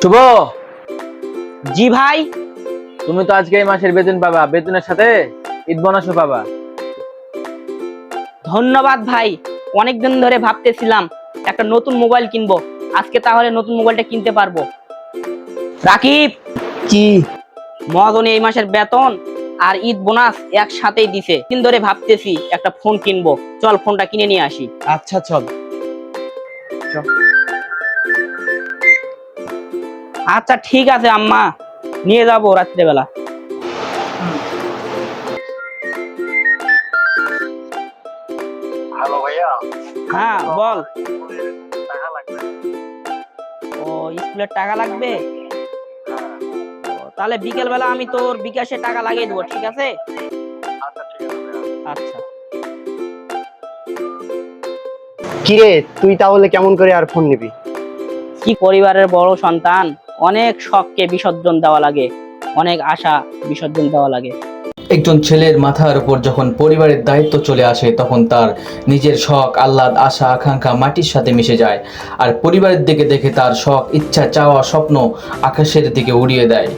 শুভ, জি ভাই। তুমি তো আজকে এই মাসের বেতন পাবা, বেতনের সাথে ঈদ বোনাসও পাবা। ধন্যবাদ ভাই। অনেকদিন ধরে ভাবতেছিলাম একটা নতুন মোবাইল কিনবো, আজকে তাহলে নতুন মোবাইলটা কিনতে পারবো। রাকিব, কি? মহাজনী এই মাসের বেতন আর ঈদ বোনাস একসাথেই দিছে। দিন ধরে ভাবতেছি একটা ফোন কিনবো, চল ফোনটা কিনে নিয়ে আসি। আচ্ছা চল। আচ্ছা ঠিক আছে আম্মা, নিয়ে যাবো রাত্রেবেলা। হ্যালো ভাইয়া। হ্যাঁ বল। টাকা লাগবে। ও, স্কুলের টাকা লাগবে? হ্যাঁ। ও, তাহলে বিকেল বেলা আমি তোর বিকাশে টাকা লাগিয়ে দেবো, ঠিক আছে? আচ্ছা ঠিক আছে ভাইয়া। আচ্ছা। কিরে, তুই তাহলে কেমন করে আর ফোন নিবি? কি, পরিবারের বড় সন্তান, অনেক শখকে বিসর্জন দেওয়া লাগে, অনেক আশা বিসর্জন দেওয়া লাগে। একজন ছেলের মাথার উপর যখন পরিবারের দায়িত্ব চলে আসে তখন তার নিজের শখ, আহ্লাদ, আশা, আকাঙ্ক্ষা মাটির সাথে মিশে যায়, আর পরিবারের দিকে দেখে তার শখ, ইচ্ছা, চাওয়া, স্বপ্ন আকাশের দিকে উড়িয়ে দেয়।